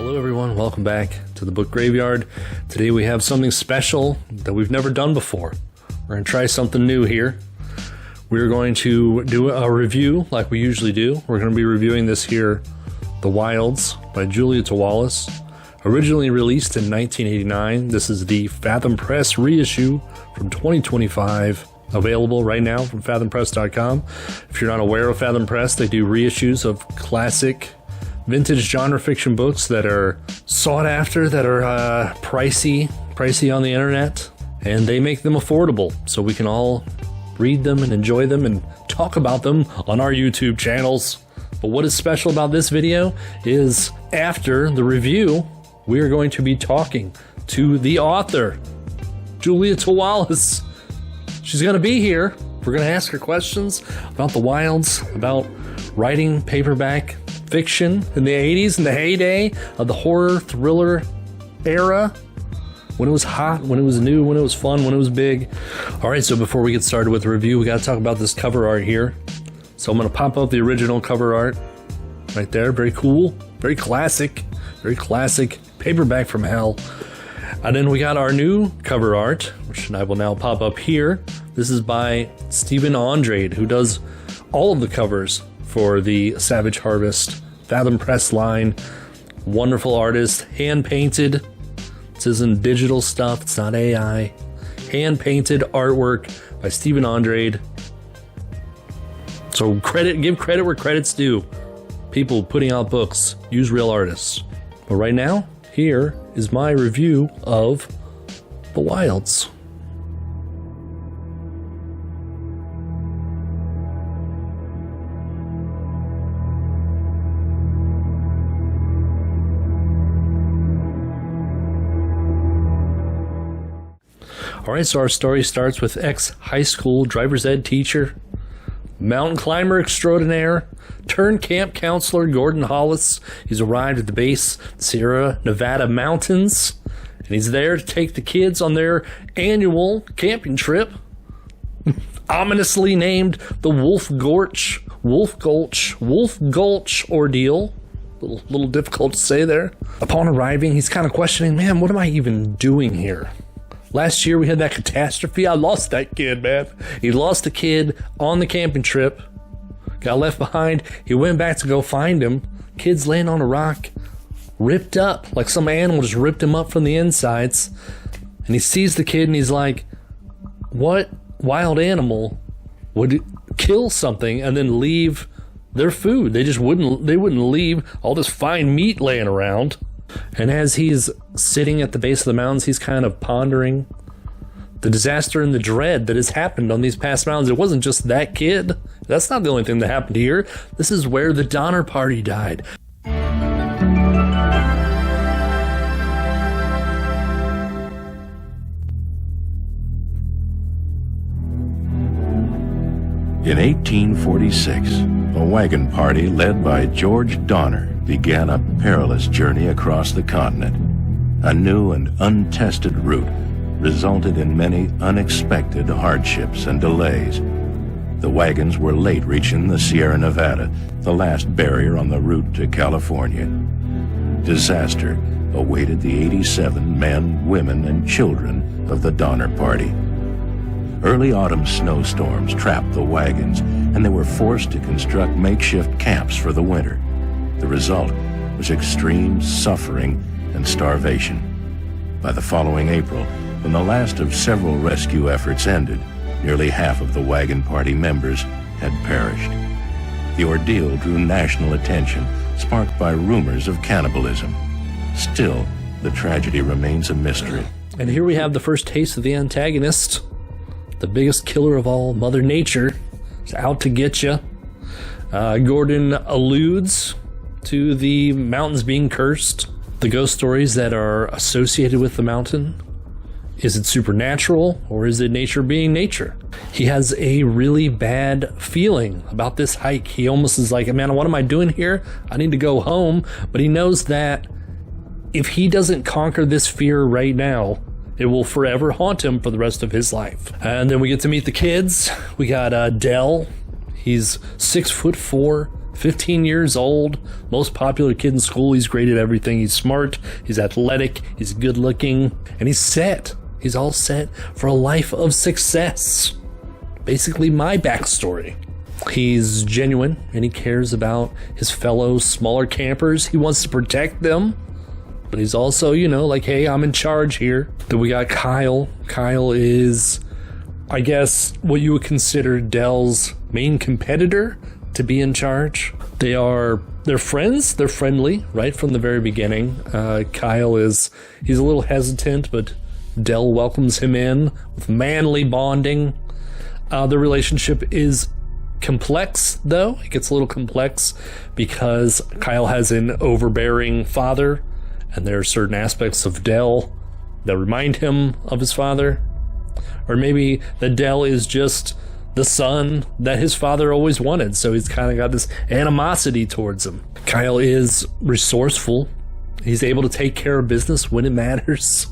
Hello everyone, welcome back to the Book Graveyard. Today we have something special that we've never done before. We're going to try something new here. We're going to do a review like we usually do. We're going to be reviewing this here, The Wilds by Julia Teweles. Originally released in 1989, this is the Fathom Press reissue from 2025. Available right now from fathompress.com. If you're not aware of Fathom Press, they do reissues of classic vintage genre fiction books that are sought after, that are pricey on the internet, and they make them affordable so we can all read them and enjoy them and talk about them on our YouTube channels. But what is special about this video is after the review, we are going to be talking to the author, Julia Teweles. She's going to be here. We're going to ask her questions about the wilds, about writing paperback fiction in the 80s, in the heyday of the horror thriller era, when it was hot, when it was new, when it was fun, when it was big. All right, so before we get started with the review, we got to talk about this cover art here. So I'm going to pop up the original cover art right there. Very cool, very classic paperback from hell. And then we got our new cover art, which I will now pop up here. This is by Stephen Andrade, who does all of the covers for the Savage Harvest Fathom Press line. Wonderful artist, hand-painted. This isn't digital stuff, it's not AI. Hand-painted artwork by Stephen Andrade. So give credit where credit's due. People putting out books, use real artists. But right now, here is my review of The Wilds. Alright, so our story starts with ex-high school driver's ed teacher, mountain climber extraordinaire, turned camp counselor Gordon Hollis. He's arrived at the base Sierra Nevada mountains, and he's there to take the kids on their annual camping trip, ominously named the Wolf Gulch ordeal. A little difficult to say there. Upon arriving, he's kind of questioning, man, what am I even doing here? Last year we had that catastrophe. I lost that kid, man. He lost a kid on the camping trip. Got left behind. He went back to go find him. Kid's laying on a rock, ripped up, like some animal just ripped him up from the insides. And he sees the kid and he's like, what wild animal would kill something and then leave their food? They wouldn't leave all this fine meat laying around. And as he's sitting at the base of the mountains, he's kind of pondering the disaster and the dread that has happened on these past mountains. It wasn't just that kid. That's not the only thing that happened here. This is where the Donner Party died. In 1846, a wagon party led by George Donner began a perilous journey across the continent. A new and untested route resulted in many unexpected hardships and delays. The wagons were late reaching the Sierra Nevada, the last barrier on the route to California. Disaster awaited the 87 men, women, and children of the Donner Party. Early autumn snowstorms trapped the wagons, and they were forced to construct makeshift camps for the winter. The result was extreme suffering and starvation. By the following April, when the last of several rescue efforts ended, nearly half of the wagon party members had perished. The ordeal drew national attention, sparked by rumors of cannibalism. Still, the tragedy remains a mystery. And here we have the first taste of the antagonist, the biggest killer of all, Mother Nature, is out to get you. Gordon alludes to the mountains being cursed, the ghost stories that are associated with the mountain. Is it supernatural or is it nature being nature? He has a really bad feeling about this hike. He almost is like, man, what am I doing here? I need to go home. But he knows that if he doesn't conquer this fear right now, it will forever haunt him for the rest of his life. And then we get to meet the kids. We got Dell. He's 6'4", 15 years old, most popular kid in school. He's great at everything. He's smart, he's athletic, he's good looking, and he's set. He's all set for a life of success. Basically my backstory. He's genuine and he cares about his fellow smaller campers. He wants to protect them, but he's also, like, hey, I'm in charge here. Then we got Kyle. Kyle is, I guess, what you would consider Dell's main competitor to be in charge. They're friends. They're friendly right from the very beginning. He's a little hesitant, but Dell welcomes him in with manly bonding. The relationship is complex, though. It gets a little complex because Kyle has an overbearing father, and there are certain aspects of Dell that remind him of his father. Or maybe that Dell is just the son that his father always wanted, so he's kind of got this animosity towards him. Kyle is resourceful. He's able to take care of business when it matters,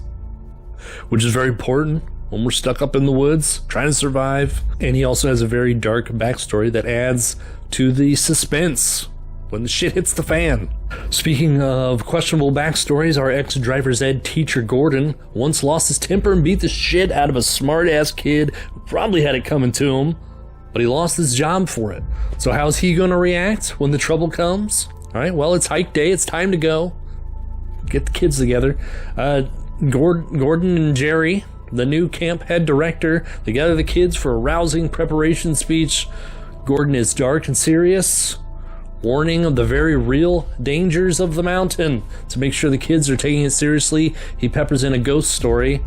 which is very important when we're stuck up in the woods trying to survive. And he also has a very dark backstory that adds to the suspense when the shit hits the fan. Speaking of questionable backstories, our ex-driver's ed teacher Gordon once lost his temper and beat the shit out of a smart-ass kid who probably had it coming to him, but he lost his job for it. So how's he going to react when the trouble comes? All right, well, it's hike day. It's time to go. Get the kids together. Gordon and Jerry, the new camp head director, they gather the kids for a rousing preparation speech. Gordon is dark and serious, warning of the very real dangers of the mountain. To make sure the kids are taking it seriously, he peppers in a ghost story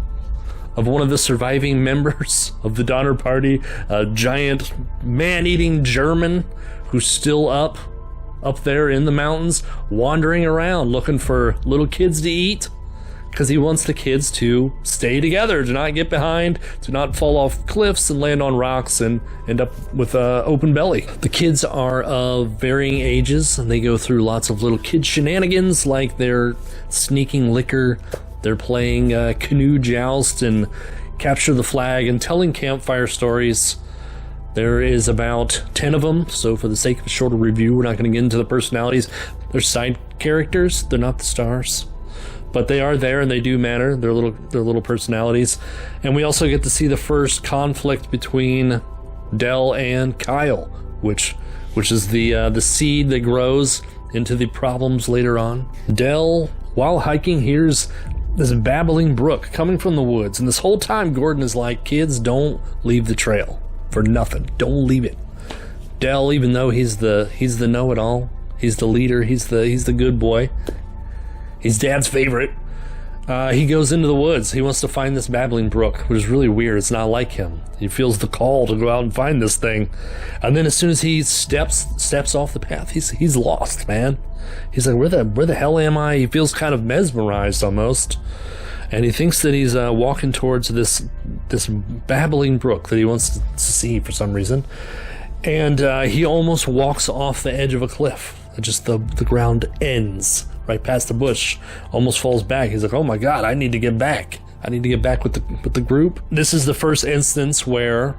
of one of the surviving members of the Donner Party, a giant man-eating German who's still up there in the mountains, wandering around looking for little kids to eat, because he wants the kids to stay together, to not get behind, to not fall off cliffs and land on rocks and end up with an open belly. The kids are of varying ages, and they go through lots of little kid shenanigans, like they're sneaking liquor, they're playing canoe joust and capture the flag, and telling campfire stories. There is about 10 of them, so for the sake of a shorter review, we're not going to get into the personalities. They're side characters, they're not the stars, but they are there and they do matter. They're little personalities. And we also get to see the first conflict between Dell and Kyle, which is the seed that grows into the problems later on. Dell, while hiking, hears this babbling brook coming from the woods, and this whole time Gordon is like, kids, don't leave the trail for nothing. Don't leave it. Dell, even though he's the know-it-all, he's the leader, he's the good boy, he's Dad's favorite, he goes into the woods. He wants to find this babbling brook, which is really weird. It's not like him. He feels the call to go out and find this thing, and then as soon as he steps off the path, he's lost, man. He's like, where the hell am I? He feels kind of mesmerized almost, and he thinks that he's walking towards this babbling brook that he wants to see for some reason, and he almost walks off the edge of a cliff. Just the ground ends right past the bush, almost falls back. He's like, oh my god, I need to get back. I need to get back with the group. This is the first instance where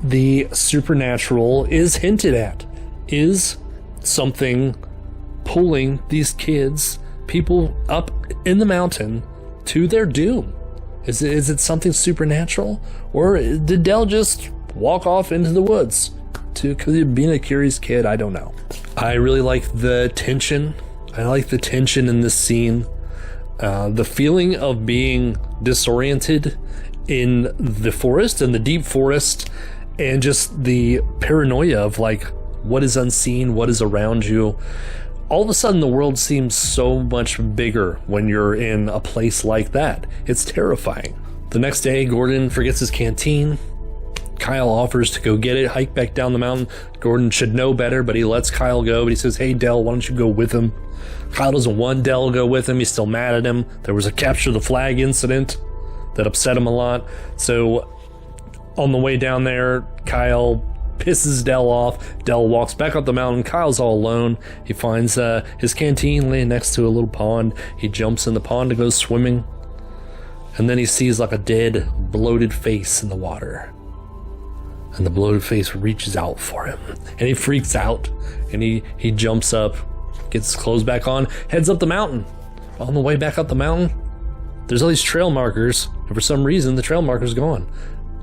the supernatural is hinted at. Is something pulling these kids, people up in the mountain, to their doom? Is it something supernatural? Or did Dell just walk off into the woods because being a curious kid? I don't know. I really like the tension. I like the tension in this scene. The feeling of being disoriented in the forest, in the deep forest, and just the paranoia of like, what is unseen, what is around you. All of a sudden the world seems so much bigger when you're in a place like that. It's terrifying. The next day, Gordon forgets his canteen. Kyle offers to go get it, hike back down the mountain. Gordon should know better, but he lets Kyle go, but he says, hey Dell, why don't you go with him? Kyle doesn't want Dell to go with him. He's still mad at him. There was a capture the flag incident that upset him a lot. So on the way down there, Kyle pisses Dell off. Dell walks back up the mountain. Kyle's all alone. He finds his canteen laying next to a little pond. He jumps in the pond to go swimming, and then he sees like a dead, bloated face in the water, and the bloated face reaches out for him, and he freaks out. And he jumps up, gets his clothes back on, heads up the mountain. On the way back up the mountain, there's all these trail markers, and for some reason the trail marker's gone.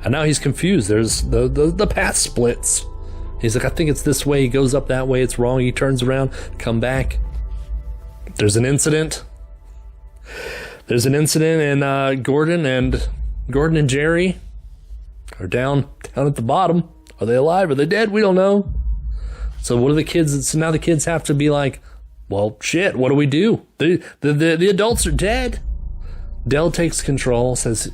And now he's confused. There's the path splits. He's like, I think it's this way. He goes up that way. It's wrong. He turns around, come back. There's an incident. And Gordon and Jerry are down at the bottom. Are they alive? Are they dead? We don't know. So what do the kids? So now the kids have to be like, well, shit. What do we do? The adults are dead. Del takes control. Says,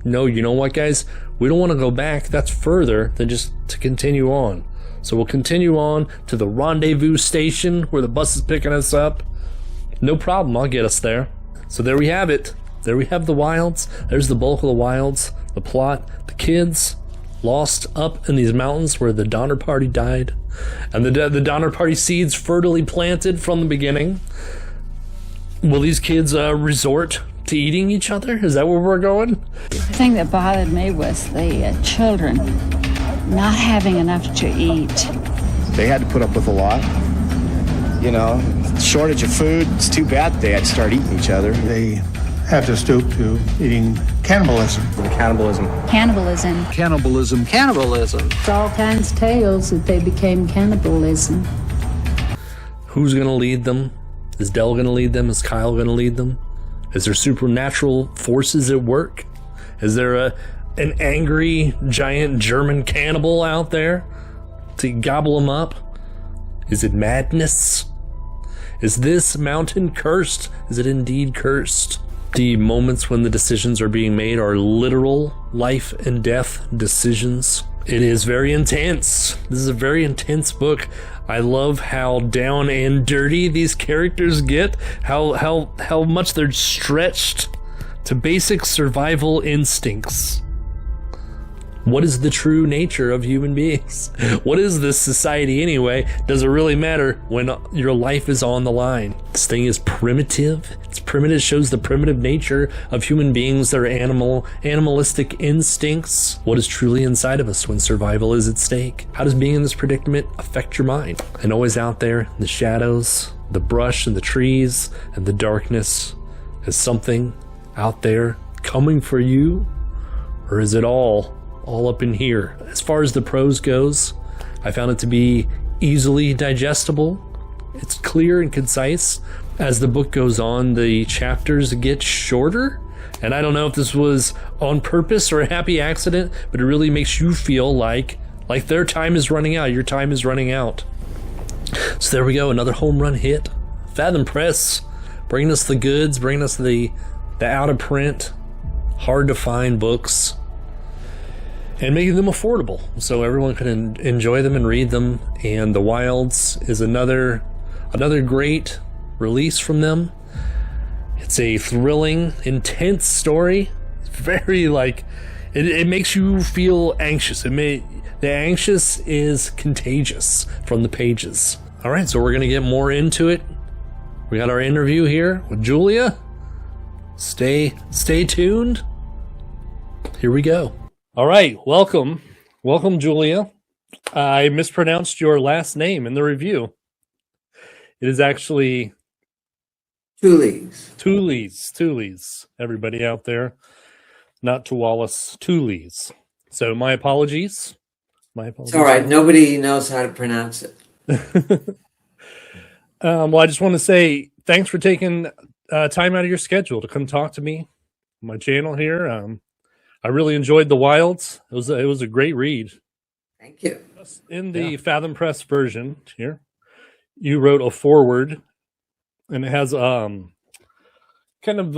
no, you know what, guys? We don't want to go back. That's further than just to continue on. So we'll continue on to the rendezvous station where the bus is picking us up. No problem. I'll get us there. So there we have it. There we have the wilds. There's the bulk of the wilds. The plot. The kids lost up in these mountains where the Donner Party died. And the Donner Party seeds fertily planted from the beginning. Will these kids resort to eating each other? Is that where we're going? The thing that bothered me was the children not having enough to eat. They had to put up with a lot. You know, shortage of food. It's too bad they had to start eating each other. They had to stoop to eating cannibalism. Cannibalism. Cannibalism. Cannibalism. Cannibalism. It's all kinds of tales that they became cannibalism. Who's going to lead them? Is Del going to lead them? Is Kyle going to lead them? Is there supernatural forces at work? Is there an angry giant German cannibal out there to gobble them up? Is it madness? Is this mountain cursed? Is it indeed cursed? The moments when the decisions are being made are literal life and death decisions. It is very intense. This is a very intense book. I love how down and dirty these characters get, how much they're stretched to basic survival instincts. What is the true nature of human beings? What is this society anyway? Does it really matter when your life is on the line? This thing is primitive. It's primitive. It shows the primitive nature of human beings, their animalistic instincts. What is truly inside of us when survival is at stake? How does being in this predicament affect your mind? And always out there, the shadows, the brush and the trees and the darkness, is something out there coming for you? Or is it all up in here? As far as the prose goes, I found it to be easily digestible. It's clear and concise. As the book goes on, the chapters get shorter, and I don't know if this was on purpose or a happy accident, but it really makes you feel like their time is running out, your time is running out. So there we go, another home run hit. Fathom Press, bringing us the goods, bringing us the out of print, hard to find books, and making them affordable so everyone can enjoy them and read them. And The Wilds is another great release from them. It's a thrilling, intense story. It's very it makes you feel anxious. The anxious is contagious from the pages. All right, so we're gonna get more into it. We got our interview here with Julia. Stay tuned. Here we go. All right, welcome, Julia. I mispronounced your last name in the review. It is actually Teweles. Everybody out there, not Teweles, Teweles. So my apologies. It's all right. Nobody knows how to pronounce it. Well, I just want to say thanks for taking time out of your schedule to come talk to me on my channel here. I really enjoyed The Wilds. It was a great read. Thank you. In the Fathom Press version here, you wrote a foreword, and it has kind of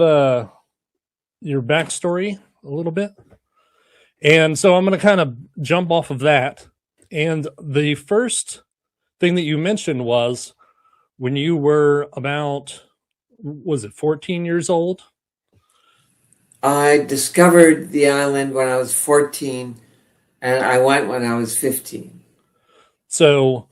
your backstory a little bit. And so I'm going to kind of jump off of that. And the first thing that you mentioned was when you were about, was it 14 years old? I discovered the island when I was 14, and I went when I was 15. So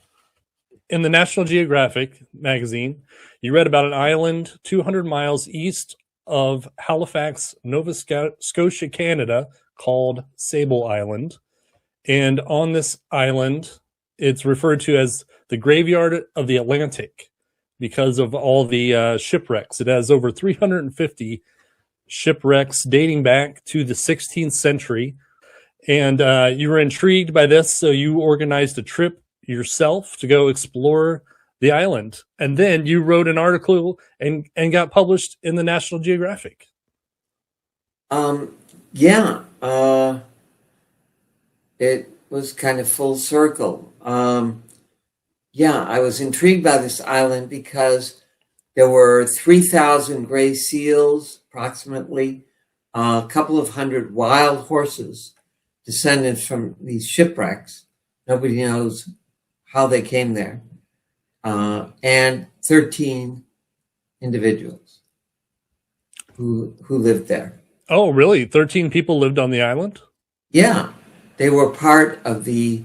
in the National Geographic magazine, you read about an island 200 miles east of Halifax, Nova Scotia, Canada, called Sable Island. And on this island, it's referred to as the graveyard of the Atlantic because of all the shipwrecks. It has over 350 shipwrecks dating back to the 16th century. And you were intrigued by this, so you organized a trip yourself to go explore the island. And then you wrote an article and got published in the National Geographic. Yeah. It was kind of full circle. Yeah, I was intrigued by this island because there were 3,000 gray seals, approximately, a couple of hundred wild horses, descendants from these shipwrecks. Nobody knows how they came there. And 13 individuals who lived there. Oh, really? 13 people lived on the island? Yeah, they were part of the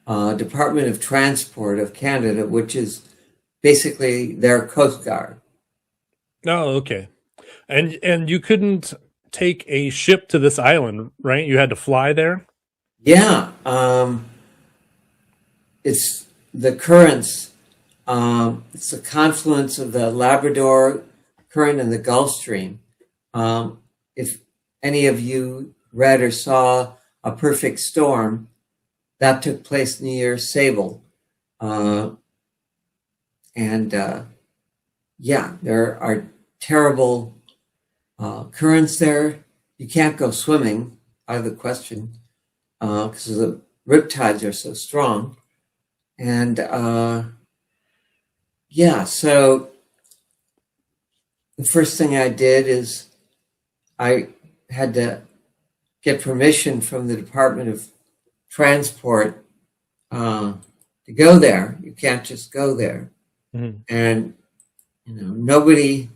Department of Transport of Canada, which is basically their Coast Guard. Oh, okay. And you couldn't take a ship to this island, right? You had to fly there? Yeah, it's the currents. It's the confluence of the Labrador Current and the Gulf Stream. If any of you read or saw A Perfect Storm, that took place near Sable. Yeah, there are terrible currents there. You can't go swimming, out of the question, because the riptides are so strong. And yeah, so the first thing I did is I had to get permission from the Department of Transport to go there. You can't just go there. Mm-hmm. And nobody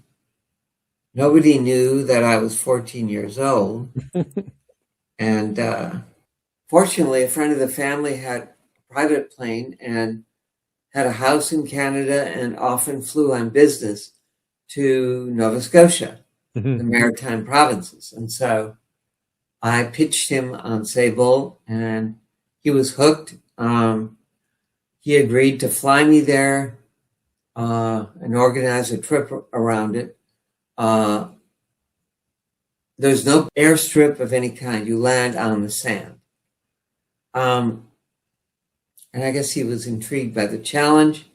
knew that I was 14 years old. And fortunately, a friend of the family had a private plane and had a house in Canada and often flew on business to Nova Scotia, mm-hmm. the Maritime provinces. And so I pitched him on Sable and he was hooked. He agreed to fly me there and organize a trip around it. There's no airstrip of any kind. You land on the sand. And I guess he was intrigued by the challenge.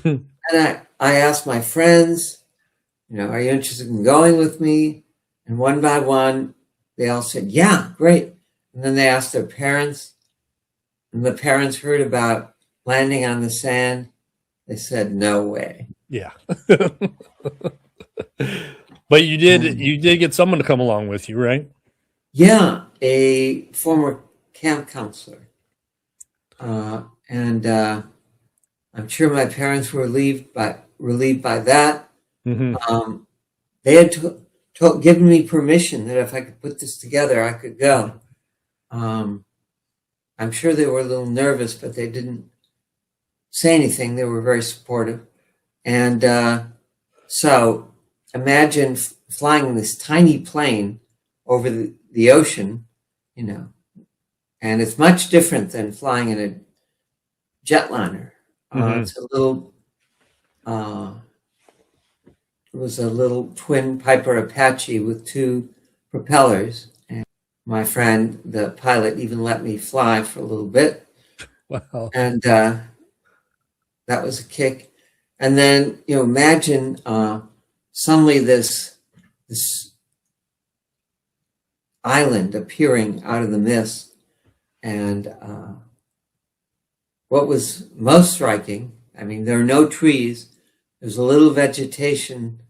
And I asked my friends, are you interested in going with me? And one by one, they all said, yeah, great. And then they asked their parents, and the parents heard about landing on the sand. They said, no way. Yeah. But you did get someone to come along with you, right? Yeah, a former camp counselor. And I'm sure my parents were relieved by that. Mm-hmm. They had given me permission that if I could put this together, I could go. I'm sure they were a little nervous, but they didn't say anything. They were very supportive. And so imagine flying this tiny plane over the ocean, and it's much different than flying in a jetliner. Mm-hmm. It's a little, it was a little twin Piper Apache with two propellers. And my friend, the pilot, even let me fly for a little bit. Wow. And that was a kick. And then, imagine suddenly this island appearing out of the mist. And what was most striking, there are no trees. There's a little vegetation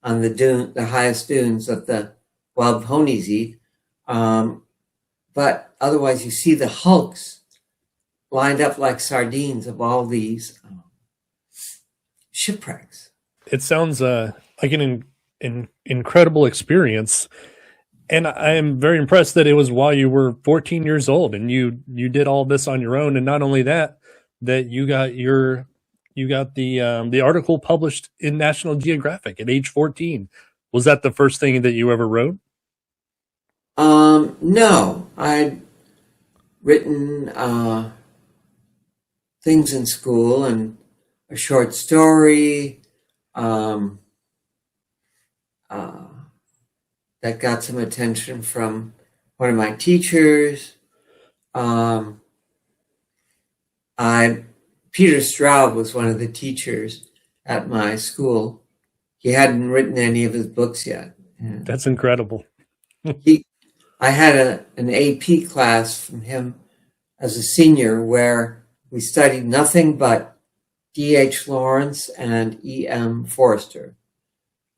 on the highest dunes that the wild ponies eat. But otherwise, you see the hulks lined up like sardines of all these shipwrecks. It sounds like an incredible experience. And I am very impressed that it was while you were 14 years old and you did all this on your own. And not only that you got the article published in National Geographic at age 14. Was that the first thing that you ever wrote? No, I'd written things in school, and a short story that got some attention from one of my teachers. Peter Straub was one of the teachers at my school. He hadn't written any of his books yet. And That's incredible. I had an AP class from him as a senior where we studied nothing but D.H. Lawrence and E.M. Forster.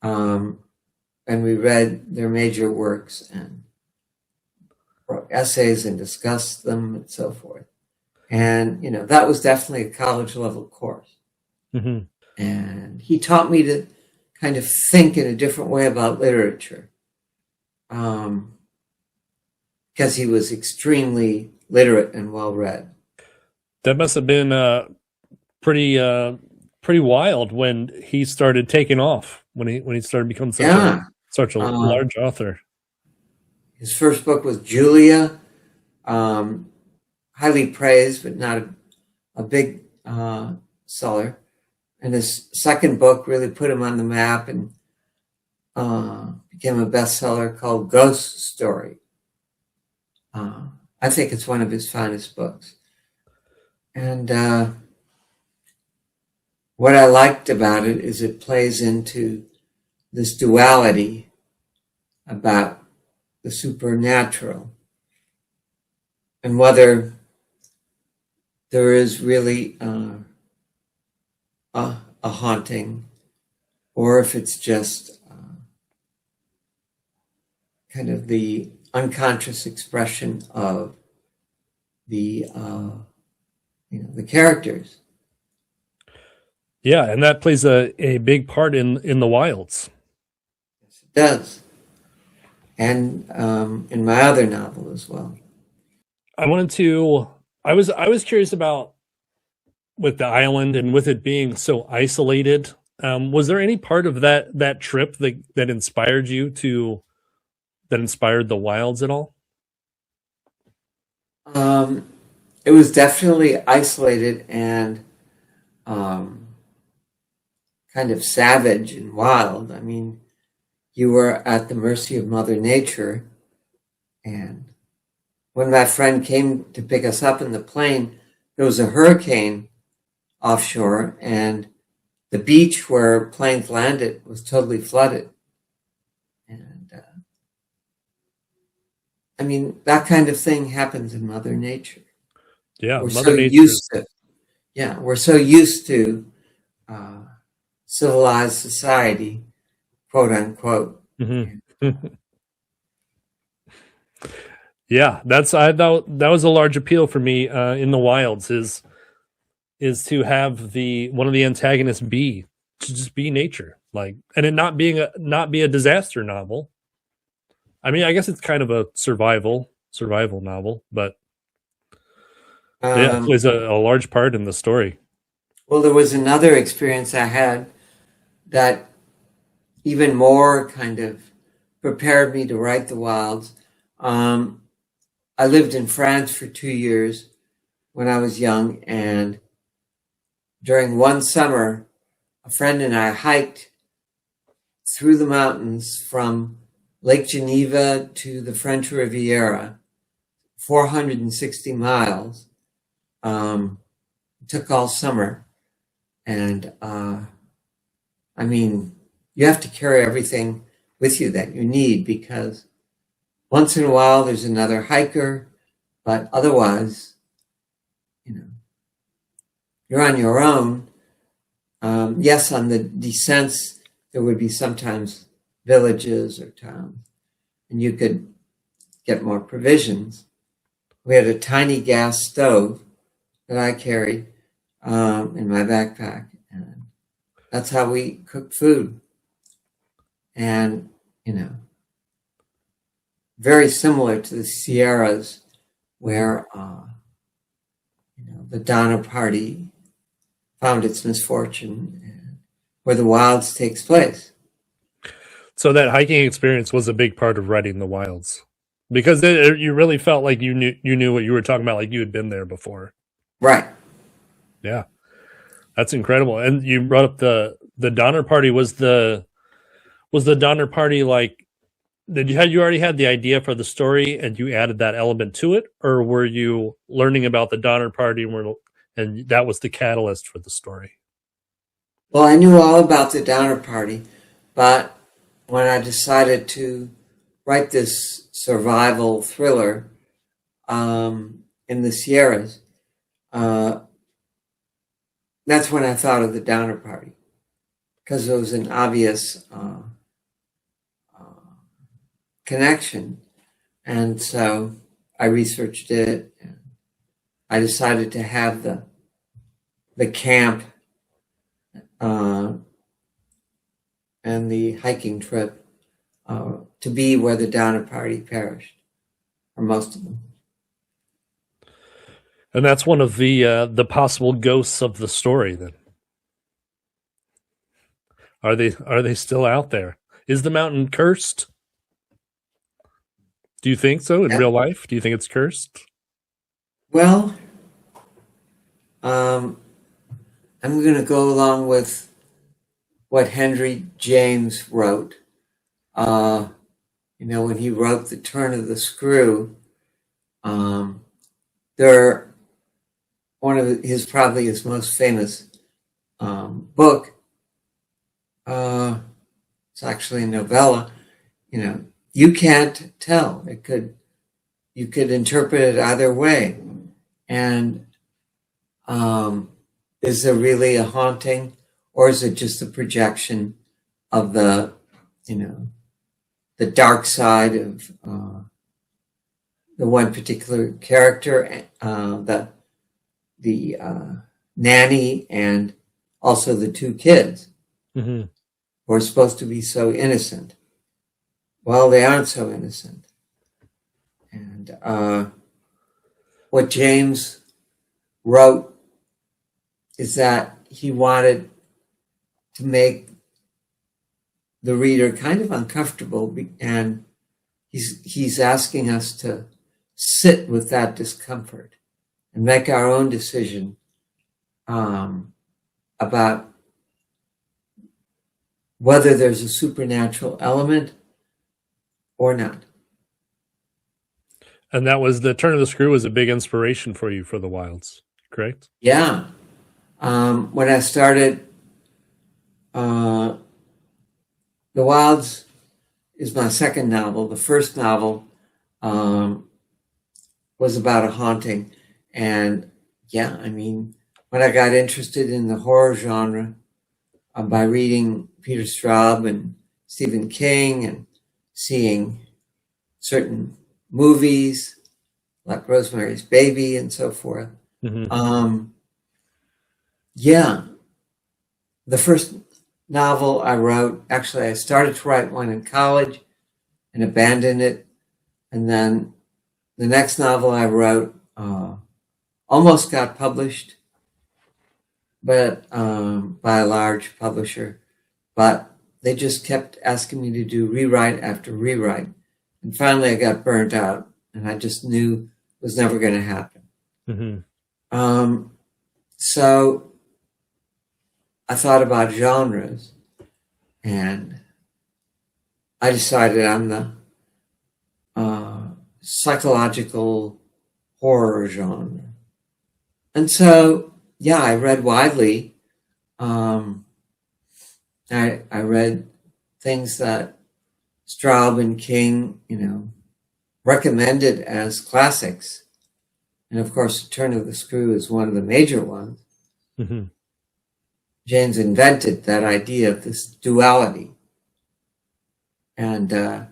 And we read their major works and wrote essays and discussed them and so forth. And, that was definitely a college level course. Mm-hmm. And he taught me to kind of think in a different way about literature. Because he was extremely literate and well-read. That must have been pretty wild when he started taking off, when he started becoming such a large author. His first book was Julia, highly praised, but not a big seller. And his second book really put him on the map and became a bestseller called Ghost Story. I think it's one of his finest books. And what I liked about it is it plays into this duality about the supernatural and whether there is really a haunting, or if it's just kind of the unconscious expression of the the characters. Yeah, and that plays a big part in the wilds. Yes, it does. And in my other novel as well. I was curious about, with the island and with it being so isolated, was there any part of that trip that inspired you that inspired the wilds at all? It was definitely isolated and kind of savage and wild. I mean, you were at the mercy of Mother Nature. And when my friend came to pick us up in the plane, there was a hurricane offshore, and the beach where planes landed was totally flooded. And I mean, that kind of thing happens in Mother Nature. Yeah, we're so used to civilized society, quote unquote. Mm-hmm. Yeah, I thought that was a large appeal for me in the wilds is to have one of the antagonists just be nature, like, and it not be a disaster novel. I mean, I guess it's kind of a survival novel, but it plays a large part in the story. Well, there was another experience I had that even more kind of prepared me to write The Wilds. I lived in France for 2 years when I was young, and during one summer, a friend and I hiked through the mountains from Lake Geneva to the French Riviera, 460 miles. It took all summer. And I mean, you have to carry everything with you that you need, because once in a while there's another hiker, but otherwise, you're on your own. Yes, on the descents, there would be sometimes villages or towns, and you could get more provisions. We had a tiny gas stove that I carried in my backpack, and that's how we cooked food. And, very similar to the Sierras, where, the Donner Party found its misfortune, and where the Wilds takes place. So that hiking experience was a big part of writing The Wilds, because you really felt like you knew what you were talking about, like you had been there before. Right. Yeah, that's incredible. And you brought up the Donner Party. Was the Donner Party like? Had you already had the idea for the story and you added that element to it, or were you learning about the Donner Party and that was the catalyst for the story? Well, I knew all about the Donner Party, but when I decided to write this survival thriller in the Sierras, that's when I thought of the Donner Party, because it was an obvious connection. And so I researched it. And I decided to have the camp and the hiking trip to be where the Donner Party perished, or most of them. And that's one of the possible ghosts of the story. Then are they still out there? Is the mountain cursed? Do you think so in real life? Do you think it's cursed? Well, I'm going to go along with what Henry James wrote. When he wrote The Turn of the Screw, one of probably his most famous book. It's actually a novella. You can't tell. You could interpret it either way. And is there really a haunting, or is it just a projection of the dark side of the one particular character, the nanny, and also the two kids who are supposed to be so innocent? Well, they aren't so innocent. And what James wrote is that he wanted to make the reader kind of uncomfortable, and he's asking us to sit with that discomfort and make our own decision about whether there's a supernatural element or not. And that was the Turn of the Screw was a big inspiration for you for the Wilds, correct? Yeah. When I started, The Wilds is my second novel. The first novel was about a haunting. And when I got interested in the horror genre by reading Peter Straub and Stephen King and seeing certain movies like Rosemary's Baby and so forth. The first novel I wrote, actually I started to write one in college and abandoned it. And then the next novel I wrote almost got published, but by a large publisher. But they just kept asking me to do rewrite after rewrite. And finally I got burnt out, and I just knew it was never going to happen. So I thought about genres, and I decided I'm the psychological horror genre. And so, I read widely. I read things that Straub and King, recommended as classics. And of course, Turn of the Screw is one of the major ones. James invented that idea of this duality. And so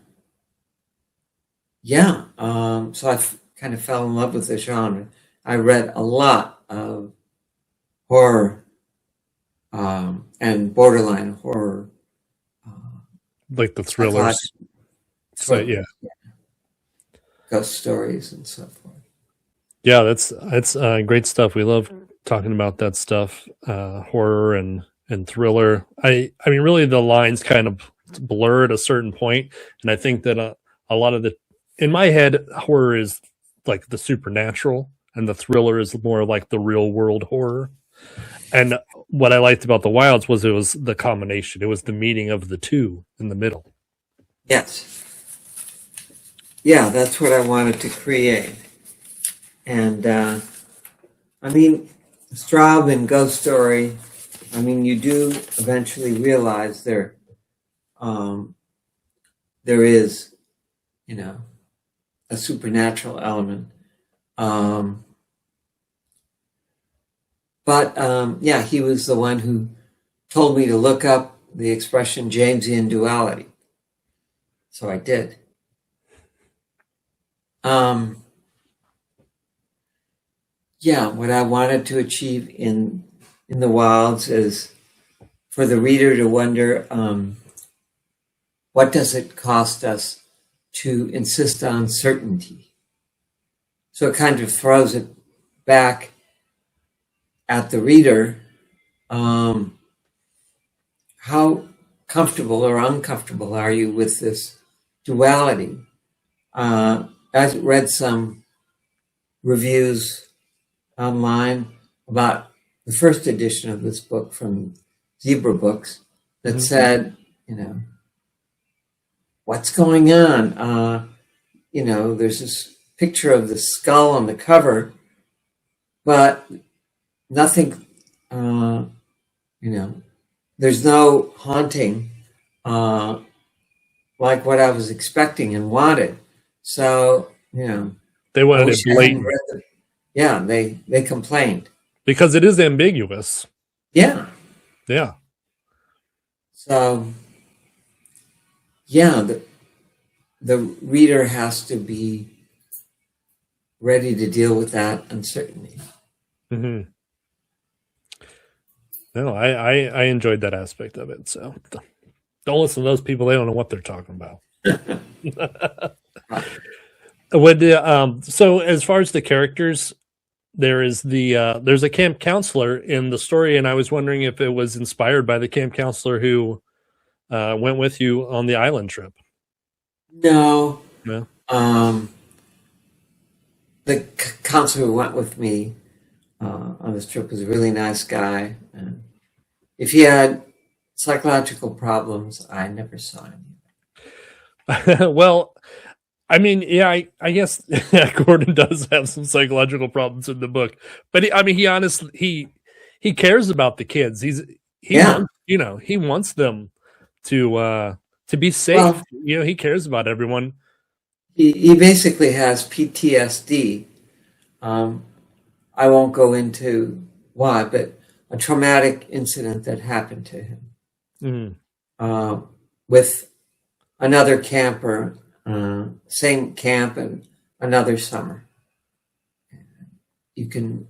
I kind of fell in love with the genre. I read a lot of horror and borderline horror. Like the thrillers. Ghost stories and so forth. Yeah, that's great stuff. We love talking about that stuff, horror and thriller. I mean, really, the lines kind of blur at a certain point, and I think that a lot of in my head, horror is like the supernatural, and the thriller is more like the real world horror. And what I liked about the Wilds was it was the combination. It was the meeting of the two in the middle. Yes. Yeah, that's what I wanted to create. And I mean, Straub and Ghost Story, I mean, you do eventually realize there is, you know, a supernatural element. But yeah, he was the one who told me to look up the expression Jamesian duality. So I did. Yeah, what I wanted to achieve in the Wilds is for the reader to wonder, what does it cost us to insist on certainty? So it kind of throws it back at the reader. How comfortable or uncomfortable are you with this duality? I read some reviews online about the first edition of this book from Zebra Books that said, you know, what's going on? You know, there's this picture of the skull on the cover, but nothing, you know, there's no haunting like what I was expecting and wanted. So, you know, They wanted it blatant. Yeah, they complained. Because it is ambiguous. Yeah. Yeah. So, yeah, the reader has to be ready to deal with that uncertainty. Mm-hmm. No, I enjoyed that aspect of it. So don't listen to those people. They don't know what they're talking about. So as far as the characters, there's a camp counselor in the story, and I was wondering if it was inspired by the camp counselor who went with you on the island trip. No. No. The counselor who went with me on this trip was a really nice guy. And if he had psychological problems, I never saw him. Well, I mean, yeah, I guess Gordon does have some psychological problems in the book, but he honestly cares about the kids. He wants them to be safe. Well, you know, he cares about everyone. He basically has PTSD. I won't go into why, but a traumatic incident that happened to him with another camper, same camp and another summer. You can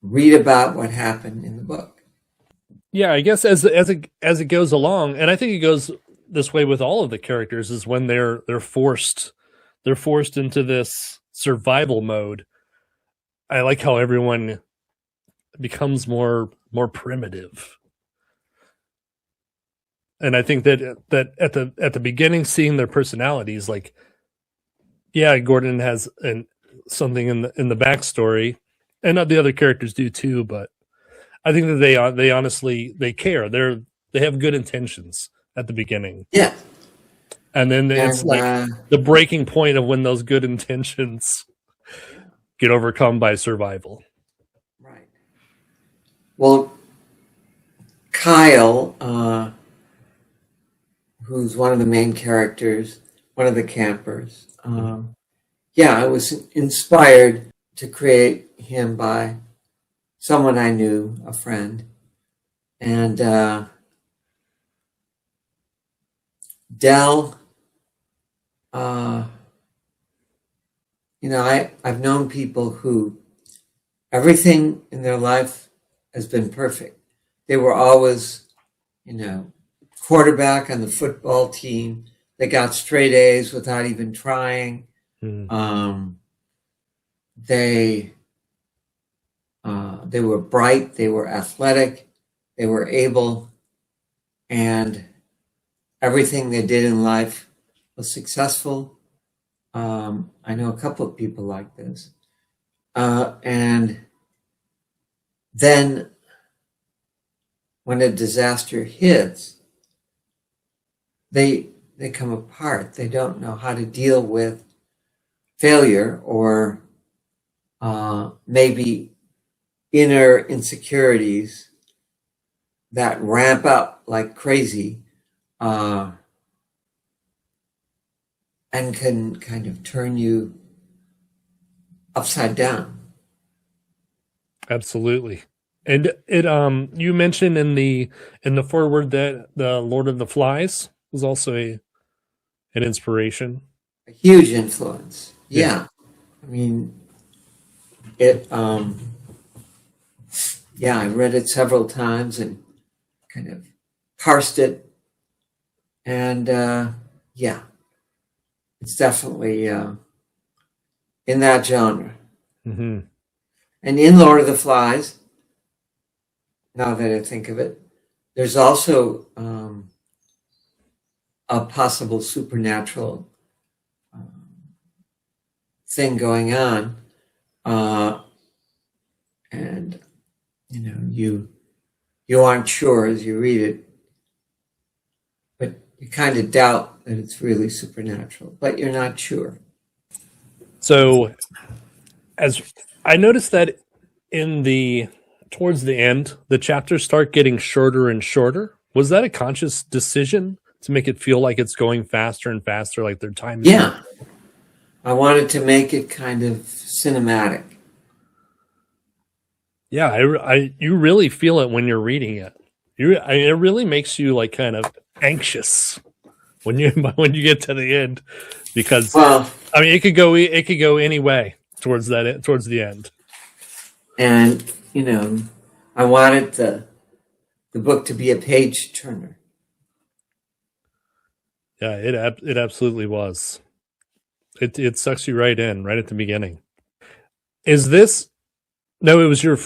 read about what happened in the book. Yeah, I guess as it goes along, and I think it goes this way with all of the characters, is when they're forced into this survival mode. I like how everyone becomes more primitive. And I think that at the beginning, seeing their personalities, like, yeah, Gordon has something in the backstory, and the other characters do too. But I think that they honestly care. They have good intentions at the beginning. Yeah, and then it's like the breaking point of when those good intentions get overcome by survival. Right. Well, Kyle, who's one of the main characters, one of the campers. I was inspired to create him by someone I knew, a friend. And Dell, I've known people who everything in their life has been perfect. They were always, quarterback on the football team. They got straight A's without even trying. They were bright. They were athletic. They were able, and everything they did in life was successful. I know a couple of people like this. And then when a disaster hits, they come apart. They don't know how to deal with failure or maybe inner insecurities that ramp up like crazy and can kind of turn you upside down. Absolutely. And it you mentioned in the foreword that the Lord of the Flies was also an inspiration. A huge influence. Yeah. I mean, it yeah, I read it several times and kind of parsed it. And yeah, it's definitely in that genre. Mm-hmm. And in Lord of the Flies, now that I think of it, there's also a possible supernatural thing going on. And, you know, you aren't sure as you read it, but you kind of doubt that it's really supernatural, but you're not sure. So, as I noticed that towards the end, the chapters start getting shorter and shorter. Was that a conscious decision to make it feel like it's going faster and faster, like their time? Yeah. I wanted to make it kind of cinematic. Yeah, you really feel it when you're reading it. It really makes you like kind of anxious when you get to the end, because I mean it could go any way towards the end. And you know, I wanted the book to be a page turner. Yeah, it absolutely was. It sucks you right in right at the beginning. Is this? No, it was your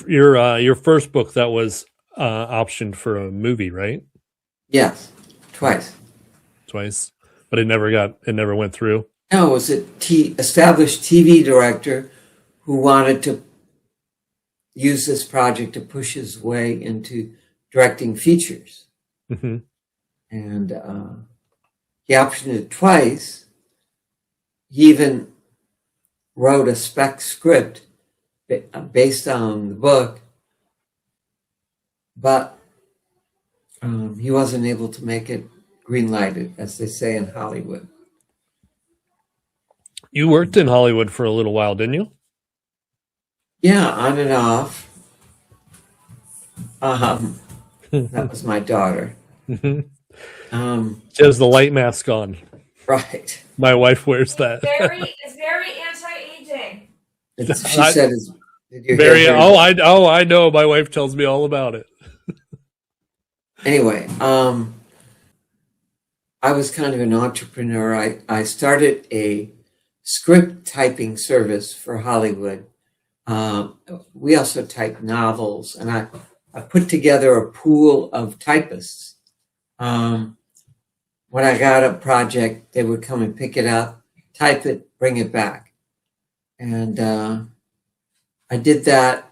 first book that was optioned for a movie, right? Yes, twice, but it never went through. No, it was an established TV director who wanted to use this project to push his way into directing features, Mm-hmm. and he optioned it twice. He even wrote a spec script based on the book, but he wasn't able to make it green lighted, as they say in Hollywood. You worked in Hollywood for a little while, didn't you? Yeah, on and off. That was my daughter. She has the light mask on. Right. My wife wears that. It's very anti-aging. She said, I know. My wife tells me all about it. Anyway, I was kind of an entrepreneur. I started a script typing service for Hollywood. We also type novels, and I put together a pool of typists. When I got a project, they would come and pick it up, type it, bring it back. And I did that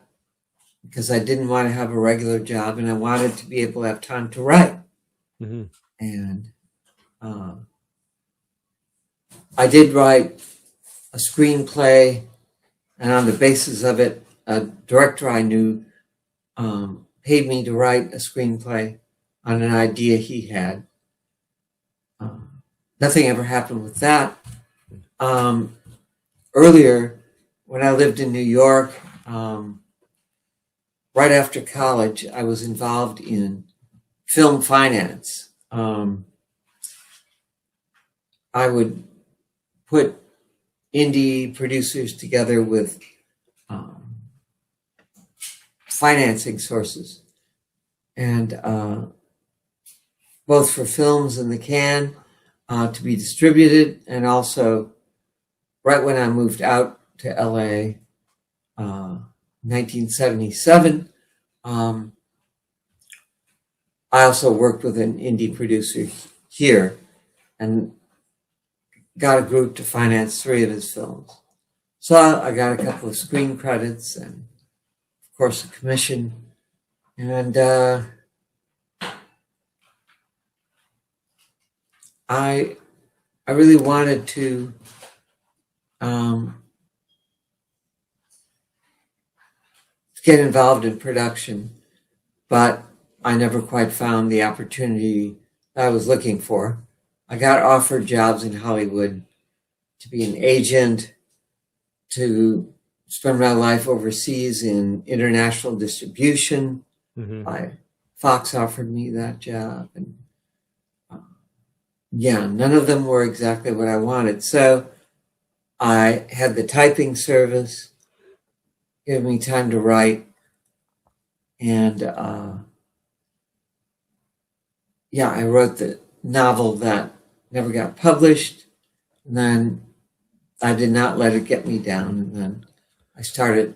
because I didn't want to have a regular job, and I wanted to be able to have time to write. Mm-hmm. And I did write a screenplay, and on the basis of it, a director I knew paid me to write a screenplay on an idea he had. Nothing ever happened with that. Earlier, when I lived in New York, right after college, I was involved in film finance. I would put indie producers together with financing sources, and both for films in the can to be distributed, and also right when I moved out to LA, 1977, I also worked with an indie producer here and got a group to finance 3 of his films. So I got a couple of screen credits and, of course, a commission. And I really wanted to get involved in production, but I never quite found the opportunity that I was looking for. I got offered jobs in Hollywood to be an agent, to spend my life overseas in international distribution. Fox offered me that job, and none of them were exactly what I wanted. So I had the typing service give me time to write, and I wrote the novel that never got published, and then I did not let it get me down, and then I started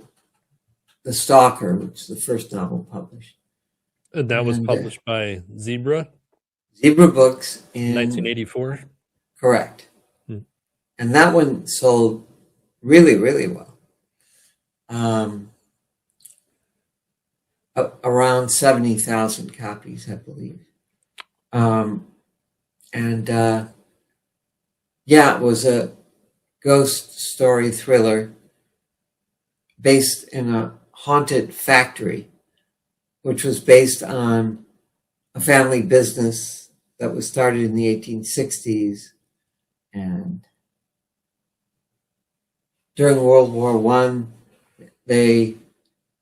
The Stalker, which is the first novel published. And that was published by Zebra Books in 1984. Correct. And that one sold really, really well. Around 70,000 copies, I believe. It was a ghost story thriller based in a haunted factory, which was based on a family business that was started in the 1860s. And during World War I, they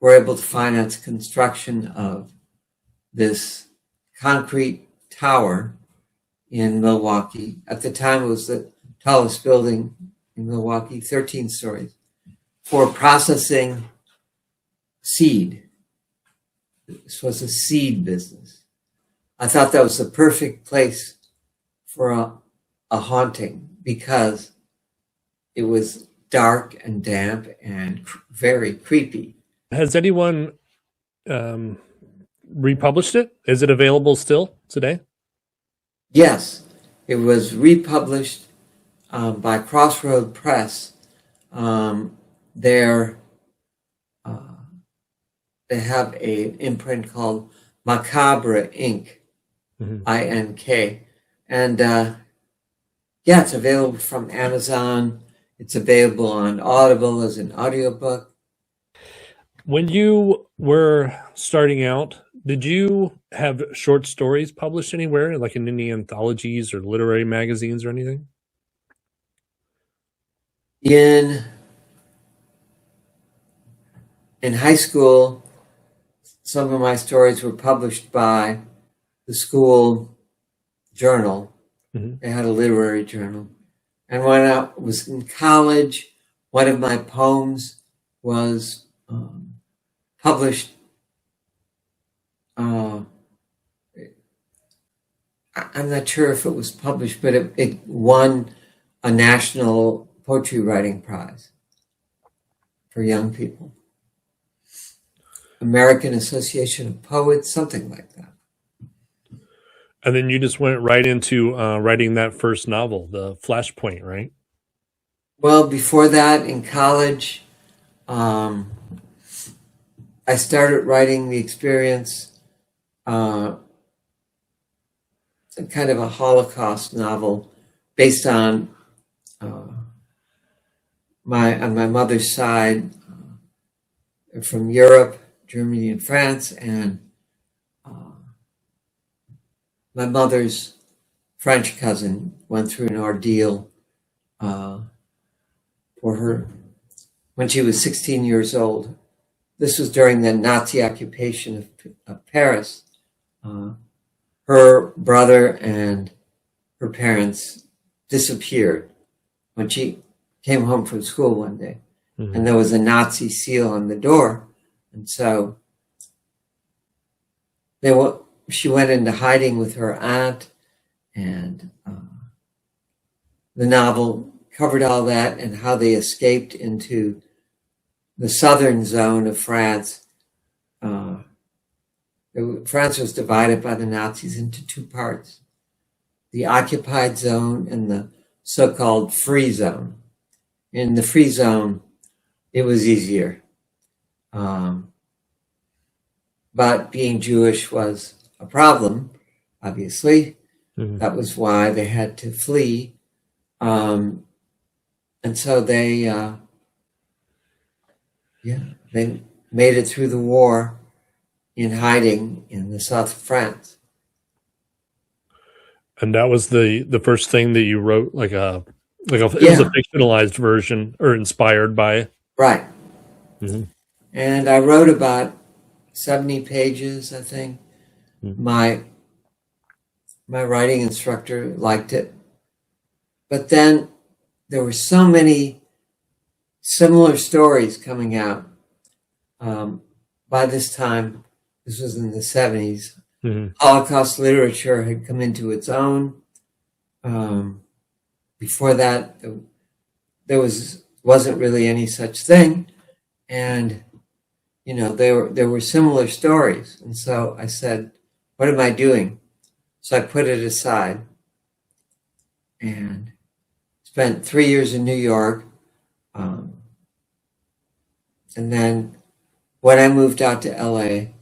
were able to finance construction of this concrete tower in Milwaukee. At the time, it was the tallest building in Milwaukee, 13 stories, for processing seed. This was a seed business. I thought that was the perfect place for a haunting because it was dark and damp and very creepy. Has anyone republished it? Is it available still today? Yes, it was republished by Fathom Press. They have an imprint called Macabre Ink, INK. And it's available from Amazon. It's available on Audible as an audiobook. When you were starting out, did you have short stories published anywhere, like in any anthologies or literary magazines or anything? In high school, some of my stories were published by the school journal. They had a literary journal. And when I was in college, one of my poems was published. I'm not sure if it was published, but it won a national poetry writing prize for young people. American Association of Poets, something like that. And then you just went right into writing that first novel, The Flashpoint, right? Well, before that, in college, I started writing the experience, kind of a Holocaust novel based on my mother's side, from Europe, Germany, and France, and my mother's French cousin went through an ordeal for her when she was 16 years old. This was during the Nazi occupation of Paris. Her brother and her parents disappeared when she came home from school one day. And there was a Nazi seal on the door. And so she went into hiding with her aunt, and the novel covered all that and how they escaped into the southern zone of France. France was divided by the Nazis into two parts, the occupied zone and the so-called free zone. In the free zone, it was easier. But being Jewish was a problem, obviously. That was why they had to flee. And so they made it through the war in hiding in the south of France. And that was the first thing that you wrote, it was a fictionalized version or inspired by. Right. And I wrote about 70 pages, I think. My writing instructor liked it. But then there were so many similar stories coming out. By this time, this was in the 70s, Holocaust literature had come into its own. Before that, there wasn't really any such thing. And, there were similar stories. And so I said, what am I doing? So I put it aside and spent 3 years in New York. And then when I moved out to LA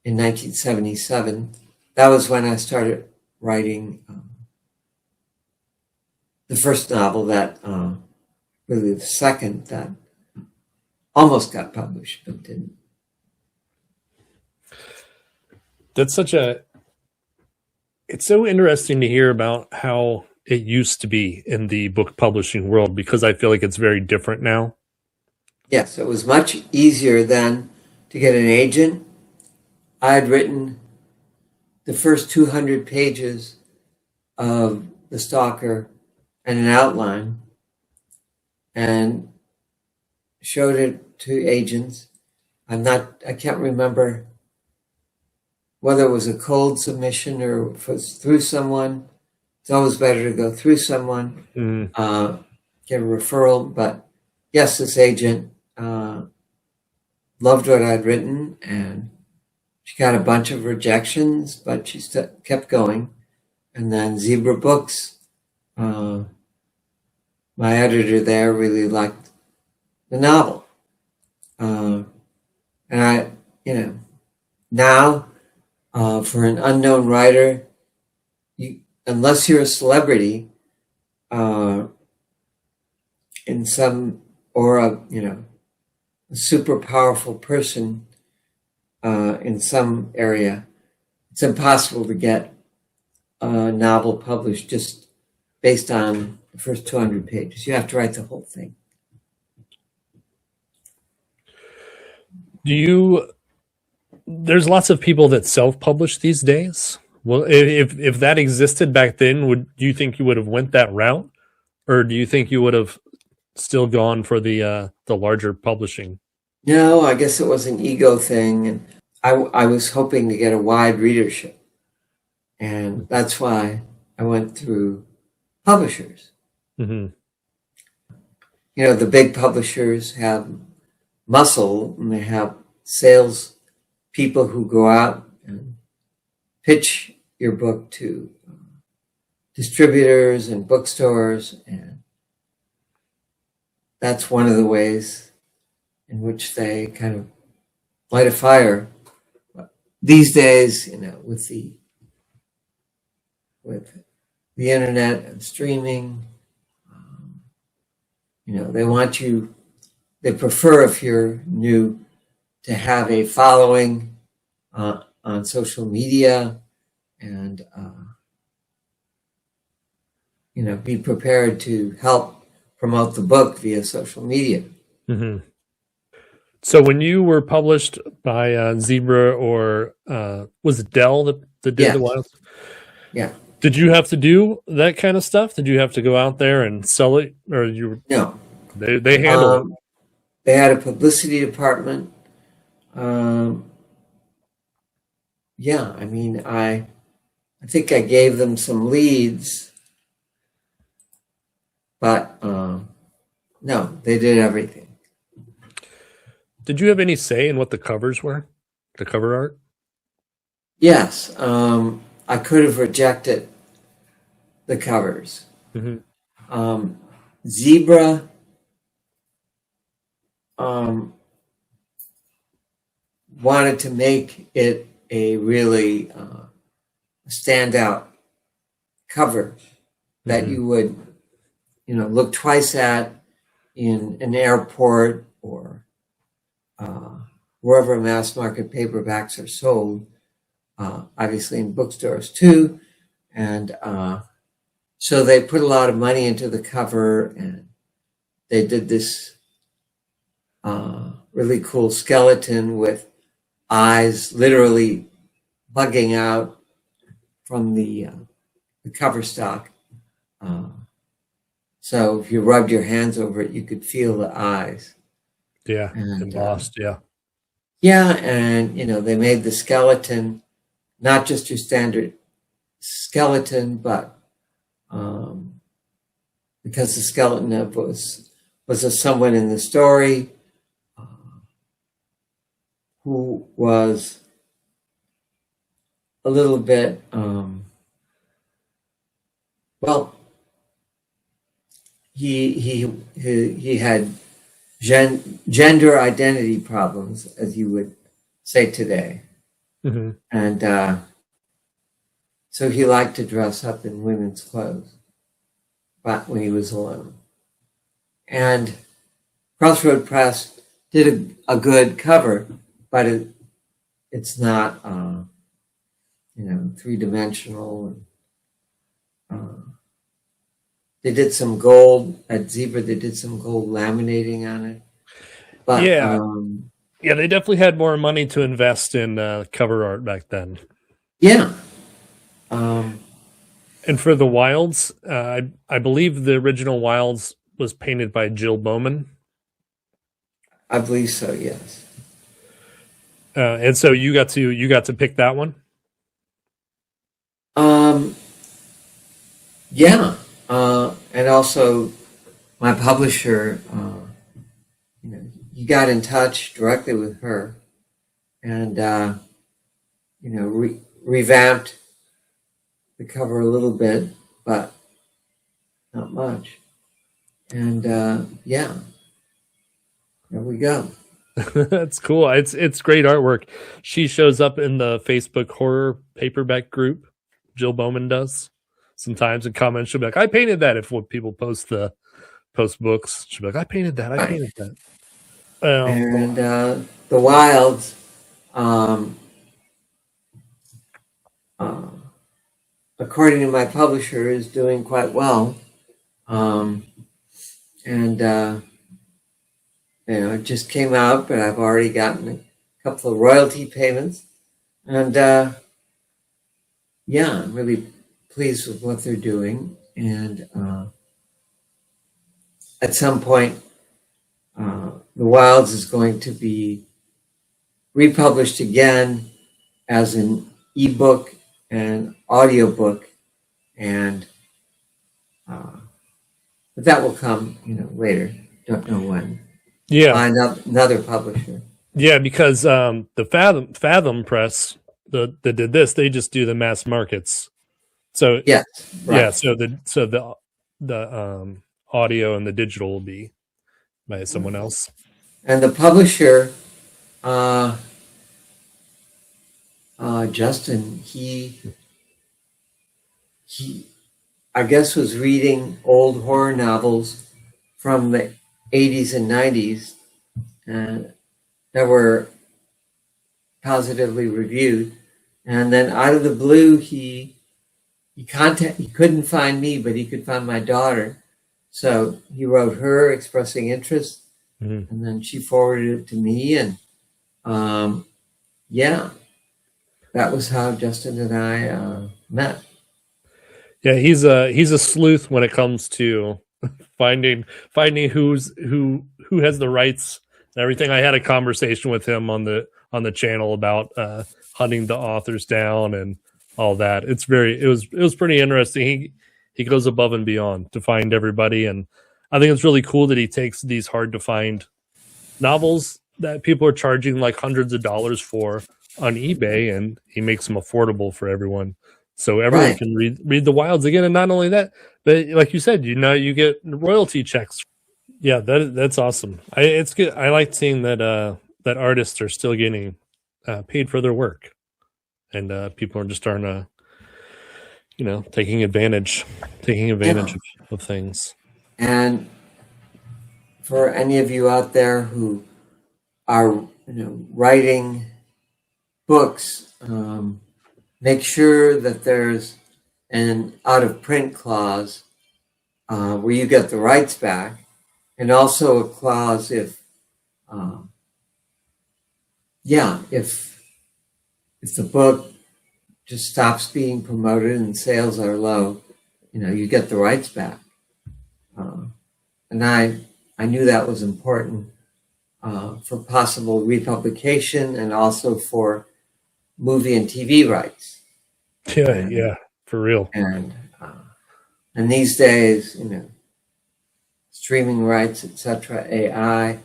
in 1977, that was when I started writing the first novel that, really the second that almost got published, but didn't. That's it's so interesting to hear about how it used to be in the book publishing world, because I feel like it's very different now. Yes, it was much easier then to get an agent. I had written the first 200 pages of The Stalker and an outline and showed it to agents. I can't remember whether it was a cold submission or if it was through someone. It's always better to go through someone, get a referral. But yes, this agent loved what I'd written, and she got a bunch of rejections, but she kept going. And then Zebra Books, my editor there really liked the novel. And I, now for an unknown writer, unless you're a celebrity in some, or a super powerful person in some area, it's impossible to get a novel published just based on the first 200 pages. You have to write the whole thing. There's lots of people that self-publish these days. Well, if that existed back then, do you think you would have went that route, or do you think you would have still gone for the larger publishing? No, I guess it was an ego thing, and I was hoping to get a wide readership, and that's why I went through publishers. The big publishers have muscle, and they have sales people who go out and pitch your book to distributors and bookstores, and that's one of the ways in which they kind of light a fire. These days, with the internet and streaming, they prefer, if you're new, to have a following on social media, and be prepared to help promote the book via social media. So when you were published by Zebra, or was it Dell that did the ones? Yeah. Did you have to do that kind of stuff? Did you have to go out there and sell it, or No. They handled it? They had a publicity department. I think I gave them some leads, but no, they did everything. Did you have any say in what the covers were, the cover art? Yes, I could have rejected the covers. Zebra wanted to make it a really standout cover that you would, look twice at in an airport or wherever mass market paperbacks are sold, obviously in bookstores too. And so they put a lot of money into the cover, and they did this really cool skeleton with eyes literally bugging out from the cover stock. So if you rubbed your hands over it, you could feel the eyes. Yeah, And, embossed, yeah. Yeah, and they made the skeleton not just your standard skeleton, but because the skeleton was of someone in the story who was a little bit he had gender identity problems, as you would say today. Mm-hmm. And so he liked to dress up in women's clothes, but when he was alone. And Crossroad Press did a good cover, but it's not, three-dimensional. They did some gold at Zebra. They did some gold laminating on it. But yeah, they definitely had more money to invest in cover art back then. Yeah. And for the Wilds, I believe the original Wilds was painted by Jill Bowman. I believe so, yes. And so you got to pick that one? Yeah. And also my publisher, he got in touch directly with her and, revamped the cover a little bit, but not much. And, there we go. That's cool. It's great artwork. She shows up in the Facebook horror paperback group. Jill Bowman does sometimes in comments. She'll be like, "I painted that." If what people post books, she'll be like, "I painted that. I painted that." And the Wilds, according to my publisher, is doing quite well. It just came out, but I've already gotten a couple of royalty payments. And I'm really pleased with what they're doing. And at some point, The Wilds is going to be republished again as an ebook and audiobook. And but that will come, later. Don't know when. Yeah, by another publisher. Yeah, because the Fathom Press that did this, they just do the mass markets. So yes, right. Yeah, so the audio and the digital will be by someone else. And the publisher, Justin, he I guess was reading old horror novels from the 80s and 90s that were positively reviewed, and then out of the blue he couldn't find me, but he could find my daughter, so he wrote her expressing interest, and then she forwarded it to me, and that was how Justin and I met. Yeah, he's a sleuth when it comes to finding who has the rights and everything. I had a conversation with him on the channel about hunting the authors down and all that. It was pretty interesting. He goes above and beyond to find everybody, and I think it's really cool that he takes these hard to find novels that people are charging like hundreds of dollars for on eBay, and he makes them affordable for everyone. So everyone Right. can read The Wilds again, and not only that, but like you said, you get royalty checks. Yeah, that's awesome. It's good. I like seeing that that artists are still getting paid for their work, and people are just starting to, taking advantage of things. And for any of you out there who are writing books, make sure that there's an out of print clause where you get the rights back, and also a clause if the book just stops being promoted and sales are low, you get the rights back. And I knew that was important for possible republication and also for movie and TV rights. Yeah, for real. And these days, streaming rights, etc., AI.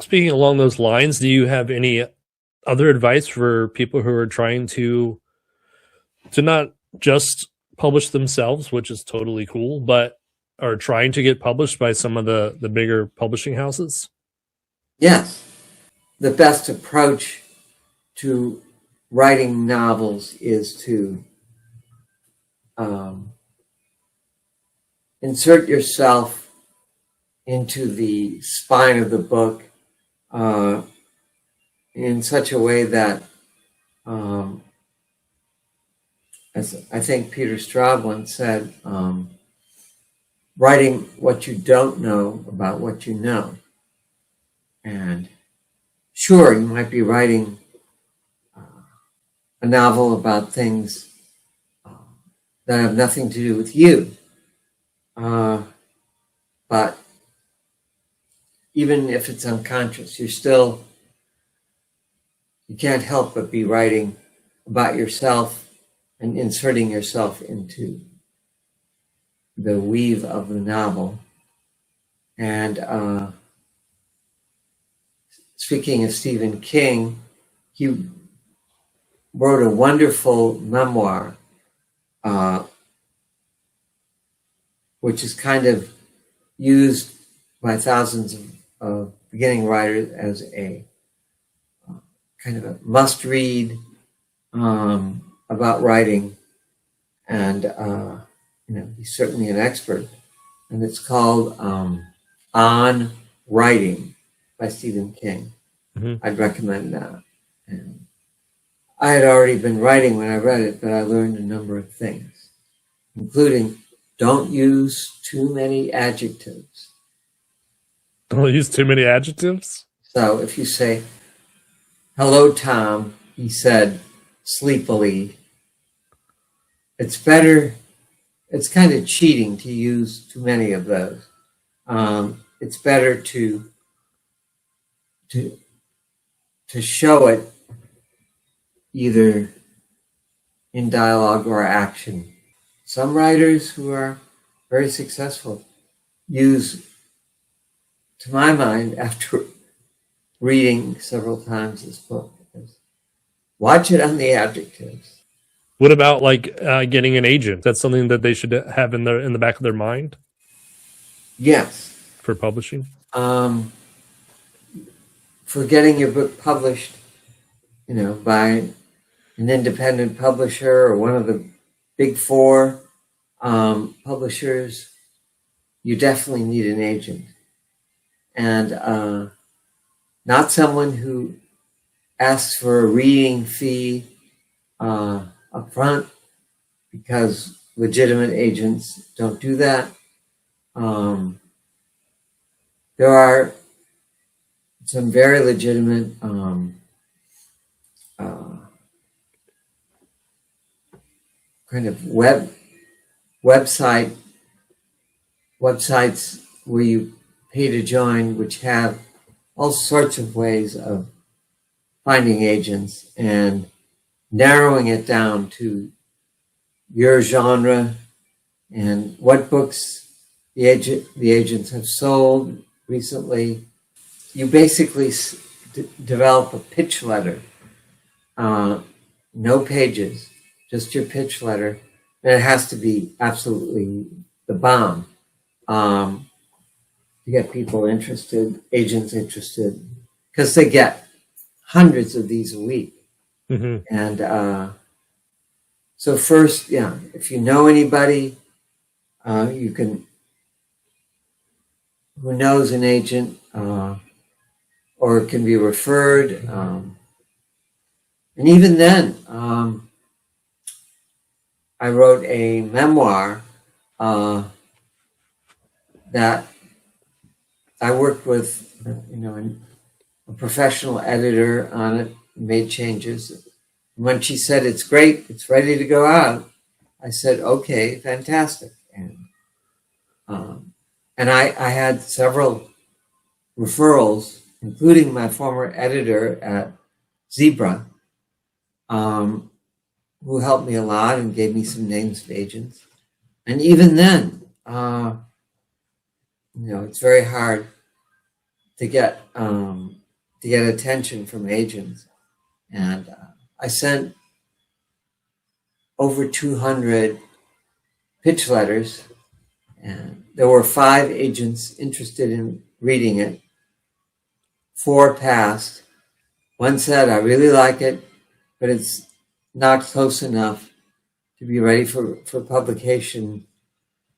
Speaking along those lines, do you have any other advice for people who are trying to not just publish themselves, which is totally cool, but are trying to get published by some of the bigger publishing houses? Yes. The best approach to writing novels is to insert yourself into the spine of the book in such a way that, as I think Peter Straub once said, writing what you don't know about what you know. And sure, you might be writing a novel about things that have nothing to do with you. But even if it's unconscious, you can't help but be writing about yourself and inserting yourself into the weave of the novel. And speaking of Stephen King, he wrote a wonderful memoir, which is kind of used by thousands of beginning writers as a kind of a must-read about writing, and he's certainly an expert. And it's called On Writing by Stephen King. Mm-hmm. I'd recommend that. And I had already been writing when I read it, but I learned a number of things, including don't use too many adjectives. Don't use too many adjectives? So if you say, "Hello, Tom," he said sleepily, it's better. It's kind of cheating to use too many of those. It's better to show it either in dialogue or action. Some writers who are very successful use, to my mind, after reading several times this book, watch it on the adjectives. What about getting an agent? That's something that they should have in the back of their mind? Yes. For publishing? For getting your book published, by an independent publisher or one of the big four publishers, you definitely need an agent. And not someone who asks for a reading fee up front, because legitimate agents don't do that. There are some very legitimate kind of websites where you pay to join, which have all sorts of ways of finding agents and narrowing it down to your genre and what books the agents have sold recently. You basically develop a pitch letter, no pages, just your pitch letter, and it has to be absolutely the bomb to get people interested, agents interested, because they get hundreds of these a week. And so first, if you know anybody, you can, who knows an agent, or it can be referred. And even then, I wrote a memoir that I worked with, a professional editor on it, made changes. When she said, it's great, it's ready to go out, I said, okay, fantastic. And I had several referrals, including my former editor at Zebra, who helped me a lot and gave me some names of agents. And even then, it's very hard to get attention from agents. And I sent over 200 pitch letters, and there were 5 agents interested in reading it. 4 passed. One said, I really like it, but it's not close enough to be ready for publication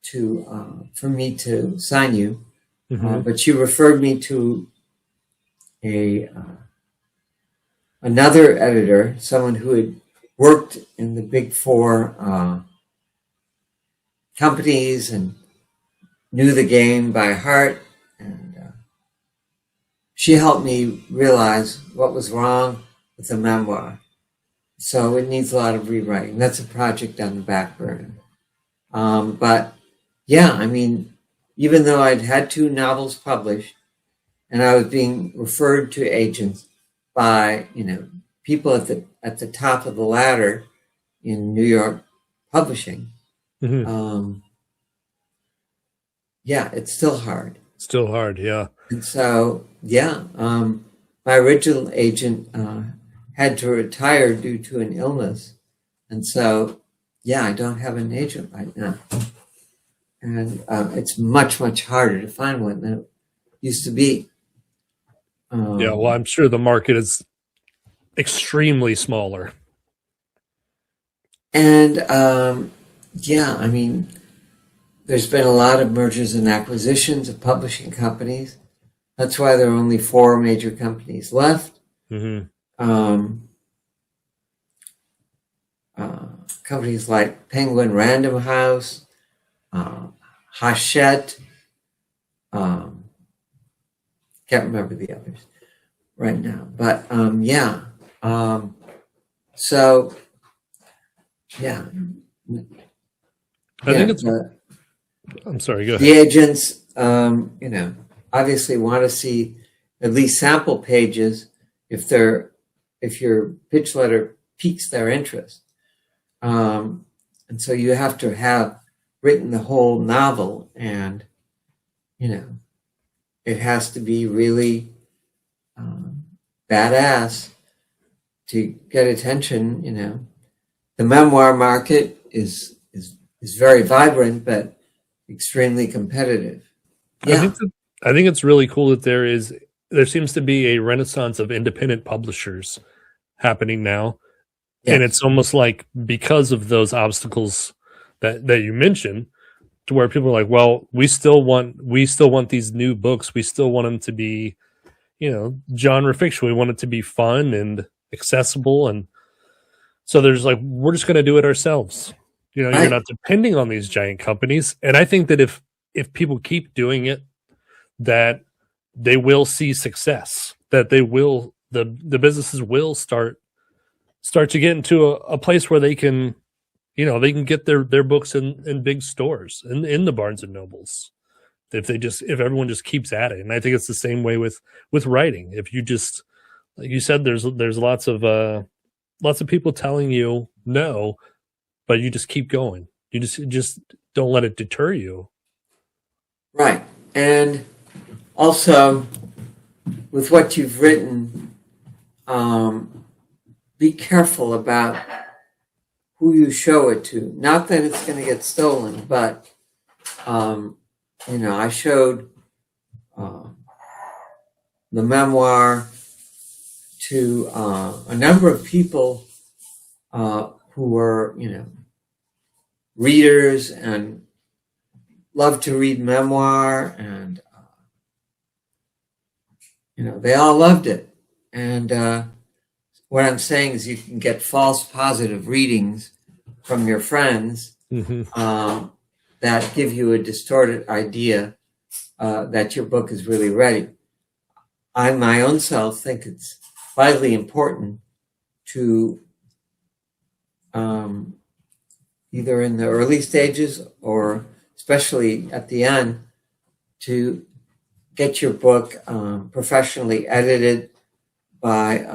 for me to sign you. But she referred me to another editor, someone who had worked in the big 4 companies and knew the game by heart. And she helped me realize what was wrong with the memoir. So it needs a lot of rewriting. That's a project on the back burner. But yeah, I mean, even though I'd had 2 novels published and I was being referred to agents by, people at the top of the ladder in New York publishing, it's still hard. Still hard, yeah. And so, my original agent had to retire due to an illness. And so, I don't have an agent right now. And it's much, much harder to find one than it used to be. Well, I'm sure the market is extremely smaller. And, I mean, there's been a lot of mergers and acquisitions of publishing companies. That's why there are only 4 major companies left. Companies like Penguin Random House, Hachette, can't remember the others right now, but I think it's. I'm sorry. Go ahead. The agents, obviously want to see at least sample pages if your pitch letter piques their interest, and so you have to have written the whole novel, and it has to be really badass to get attention. The memoir market is very vibrant, but extremely competitive. I think it's really cool that there seems to be a renaissance of independent publishers happening now. Yes. And it's almost like because of those obstacles that you mentioned, to where people are like, well, we still want these new books. We still want them to be, genre fiction. We want it to be fun and accessible. And so there's like, we're just going to do it ourselves. You're not depending on these giant companies. And I think that if people keep doing it, that they will see success, that they will, the businesses will start to get into a place where they can, they can get their books in big stores, in the Barnes and Nobles, if everyone just keeps at it. And I think it's the same way with writing. If you just, like you said, there's lots of people telling you no, but you just keep going. You just don't let it deter you. Right. And also with what you've written, be careful about who you show it to. Not that it's going to get stolen, but, I showed the memoir to a number of people who were, readers and loved to read memoir, and they all loved it. And what I'm saying is, you can get false positive readings from your friends that give you a distorted idea that your book is really ready. I, my own self, think it's vitally important to either in the early stages or especially at the end, to get your book professionally edited by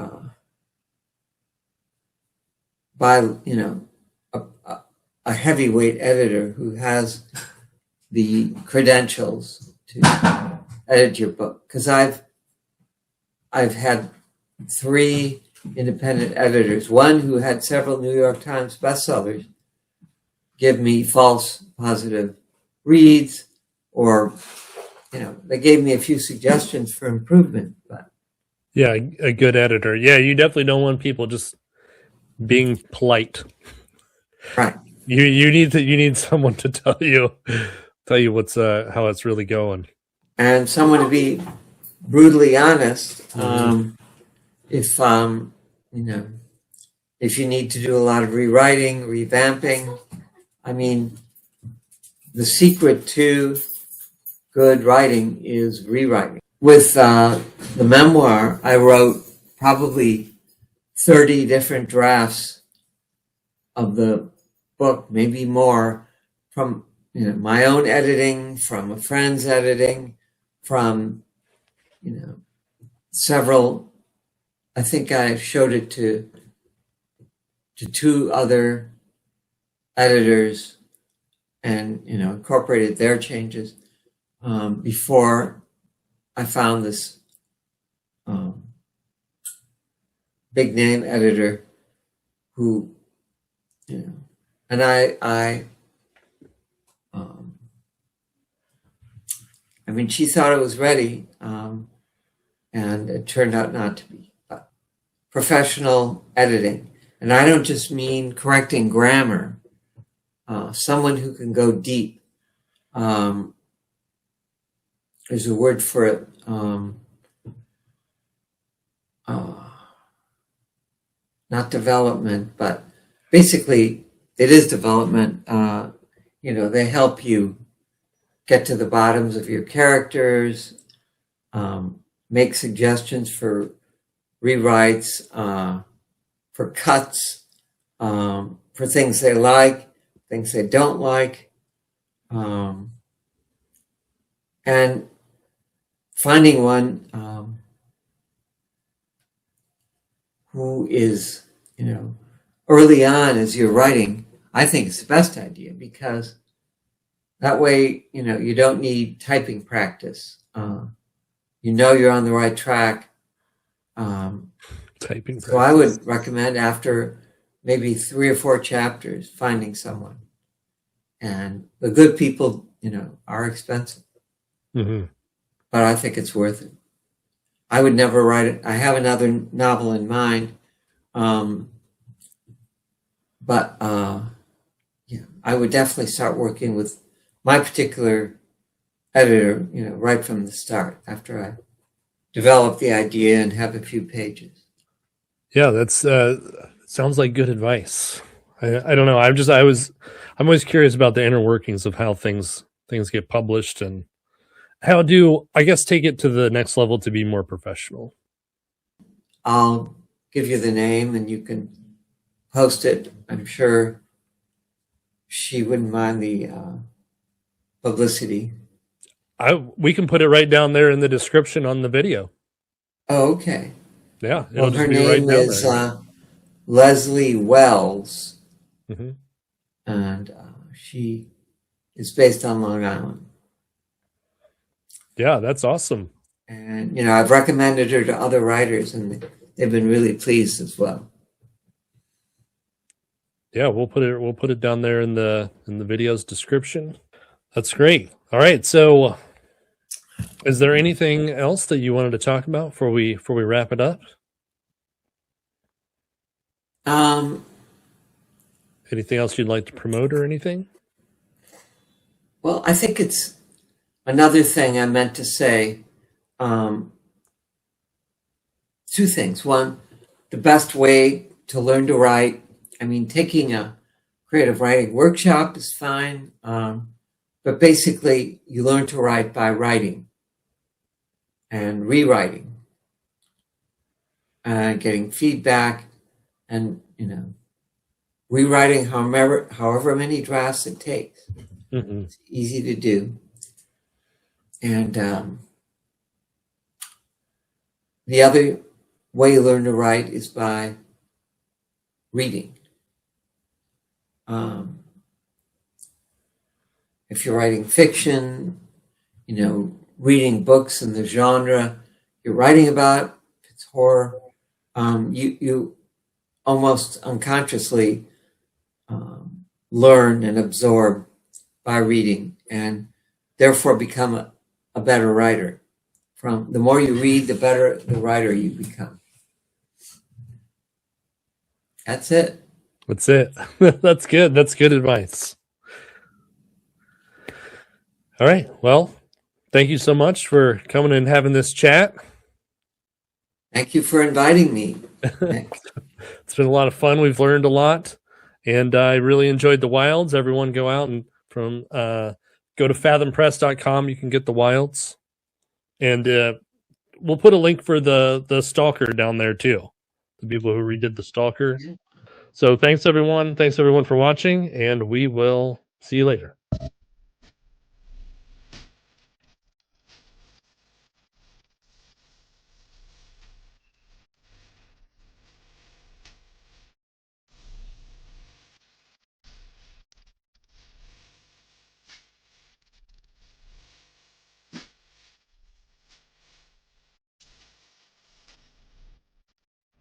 a heavyweight editor who has the credentials to edit your book. Because I've had 3 independent editors, one who had several New York Times bestsellers, give me false positive reads, or they gave me a few suggestions for improvement. But yeah, a good editor. Yeah, you definitely don't want people just being polite. Right. You need someone to tell you what's how it's really going, and someone to be brutally honest. If if you need to do a lot of rewriting, revamping, I mean, the secret to good writing is rewriting. With the memoir, I wrote probably 30 different drafts of the book, maybe more, from my own editing, from a friend's editing, from several. I think I showed it to 2 other editors, and incorporated their changes before I found this big name editor who, and I mean, she thought it was ready, and it turned out not to be. But professional editing, and I don't just mean correcting grammar. Someone who can go deep. There's a word for it. Not development, but basically it is development. They help you get to the bottoms of your characters, make suggestions for rewrites, for cuts, for things they like, things they don't like, and finding one who is, early on as you're writing, I think it's the best idea, because that way, you don't need typing practice. You're on the right track. Typing practice. So I would recommend, after maybe 3 or 4 chapters, finding someone. And the good people, are expensive. Mm-hmm. But I think it's worth it. I would never write it. I have another novel in mind. But I would definitely start working with my particular editor, right from the start, after I develop the idea and have a few pages. Yeah, that's sounds like good advice. I don't know. I'm always curious about the inner workings of how things get published, and how do, I guess, take it to the next level to be more professional. I'll give you the name and you can post it. I'm sure she wouldn't mind the publicity. We can put it right down there in the description on the video. Oh, okay. Yeah. Well, her name is Leslie Wells. Mm-hmm. And she is based on Long Island. Yeah, that's awesome. And, I've recommended her to other writers, and they've been really pleased as well. Yeah, we'll put it down there in the video's description. That's great. All right, so is there anything else that you wanted to talk about before we wrap it up? Anything else you'd like to promote or anything? Well, I think it's another thing I meant to say. Two things. One, the best way to learn to write. I mean, taking a creative writing workshop is fine, but basically, you learn to write by writing and rewriting, getting feedback, and rewriting however many drafts it takes. Mm-hmm. It's easy to do. And the other way you learn to write is by reading. If you're writing fiction, reading books in the genre you're writing about, if it's horror, you almost unconsciously learn and absorb by reading, and therefore become a better writer. The more you read, the better the writer you become. That's it. That's it. That's good. That's good advice. All right. Well, thank you so much for coming and having this chat. Thank you for inviting me. It's been a lot of fun. We've learned a lot, and I really enjoyed the Wilds. Everyone go out and go to fathompress.com. You can get the Wilds, and we'll put a link for the Stalker down there too. The people who redid the Stalker. So thanks everyone. Thanks everyone for watching, and we will see you later.